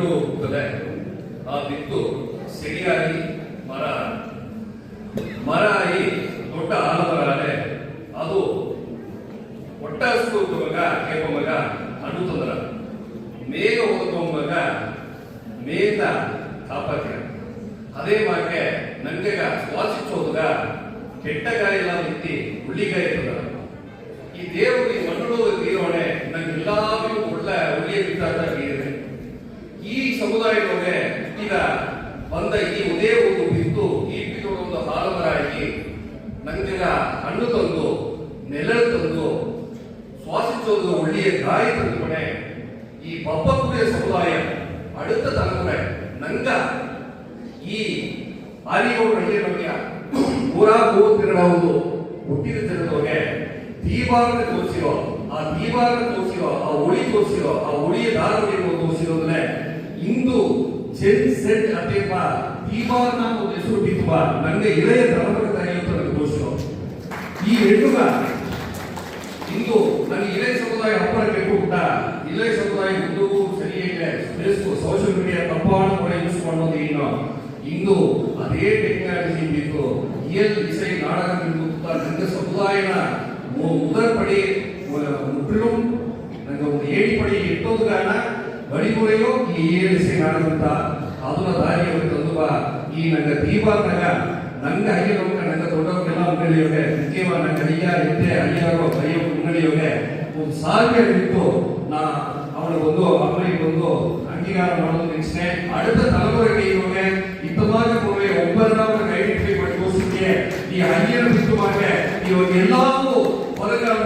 ಬಿಟ್ಟು ಹೋಗ್ತದೆ. ಆ ಬಿತ್ತು ಸರಿಯಾಗಿ ಮರ ಆಗಿ ದೊಡ್ಡ ಆಲಮರ ಆದ್ರೆ ಅದು ಒಟ್ಟಾಸ್ಕೋಮಗ ಕೇಪಮಗ ಅಣ್ಣುತ್ತಂದ್ರ ಮೇಘ ಓದ್ಕೊಂಬಗ ಮೇಘ ಕಾಪಾತ್ರ ಅದೇ ಮಾಕೆ ನಂಗೆಗ ವಾಸಿಸೋದಾಗ ಕೆಟ್ಟ ಗಾಯ ಎಲ್ಲ ಎತ್ತಿ ಉಳ್ಳಿಗಾಯ ಇರ್ತದ. ಈ ದೇವರು ಈ ಮಣ್ಣು ತೀರೋಣೆ ನಂಗೆಲ್ಲಾರು ಒಳ್ಳೆ ಉಳ್ಳಿಯ ಬಿಟ್ಟಾಟ ಇದೆ. ಈ ಸಮುದಾಯದೊಳಗೆ ಈಗ ಬಂದ ಈ ಉದೇ ಒಂದು ಬಿತ್ತು ಈ ಬಿಟ್ಟು ಒಂದು ಆಲಮರ ಆಗಿ ನಂಗೆಗ ಹಣ್ಣು ತಂದು ನೆರಳು ತಂದು சுவாசிச்சோது ஒள்ளிய காய் ತಂದುಕೊಂಡೆ. ಈ ಬಬ್ಬಕುಡಿಯ ಸಮುದಾಯ அடுத்த தலைமுறை ನಂಗ ಈ ಆಲಿಗೋಡು ಹಳ್ಳಿ ಬಗ್ಗೆ ಪೂರಾ ಗೋತಿರಬಹುದು ಹುಟ್ಟಿದ ಜನದೊಳಗೆ ದೀಪಾರಣ ತೋರಿಸಿರೋ ಆ ಒಳಿ ತೋರಿಸಿರೋ ಆ ಒಳಿಯ ದಾರವನ್ನು ತೋರಿಸಿರೋದ್ರೆ ಇಂದು ಜೆನ್ ಸೆಟ್ ಅಥವಾ ದೀಪಾರಣ ಒಂದು ಹೆಸರು ಬಿತ್ತುವ ನನಗೆ ಇಳೆಯ ಧರ್ಮದ ತಾಯಿ ಅಂತ ನನಗೆ ತೋರಿಸಿರೋ ಈ ಹೆಣ್ಣುಗ ಇಂದು ನನಗೆ ಇಳೆ ಸಮುದಾಯ ಹಬ್ಬರ ಬೇಕು ಇಳೆ ಸಮುದಾಯ ಇಂದು ಸರಿಯಾಗಿದೆ ಸೋಷಿಯಲ್ ಮೀಡಿಯಾ ತಪ್ಪಾன முறை யூஸ் பண்ணது ಇಂದು ಅದೇ ಟೆಕ್ನಾಲಜಿ ಬಿಟ್ಟು இசை நாடகம் இந்த சமுதாயன முதற்படி முற்றிலும் நாங்கள் ಒಂದು ಏಳಿಪಡಿ ಇಟ್ಟೋದಗಾನ ಬಡಿಮುறைಯೋ ಈ ಇಸை ನಾಟಕ ಅಂತ ಅದನ್ನ ದಾರಿಯಲ್ಲಿ ತಂದು ಈ ನಂಗೆ ದೀಪಾರ್ನಾಗ ನಂಗೆ ಅಯ್ಯನವ್ಗ ನಂಗೆ ದೊಡ್ಡವ್ರಿಗೆಲ್ಲ ಮುನ್ನಡೆಯೋಗೆ ಮುಖ್ಯವಾಗಿ ನಂಗೆ ಅಯ್ಯ ಎದ್ದೆ ಅಯ್ಯಾರೋ ಅಯ್ಯೋ ಮುನ್ನಡೆಯೋಗೆ ಒಂದು ಸಾಧ್ಯ ಬಿಟ್ಟು ನಾ ಅವನಿಗೊಂದು ಅವನಿಗೊಂದು ಅಂಗೀಕಾರ ಮಾಡೋದು ನೆನೆಸ್ತೆ. அடுத்த தலைமுறைಗೆ ಇವಾಗ ಇತ್ತಮಾಗ ಕೊಡುವೆ ಒಬ್ಬರನ್ನ ಐಡೆಂಟಿಫೈ ಮಾಡಿ ತೋರಿಸಿಕೆ ಈ ಅಯ್ಯನ ಬಿಟ್ಟು ಮಾಗೆ ಇವಾಗ ಎಲ್ಲವೂ ಹೊರಗಾಲ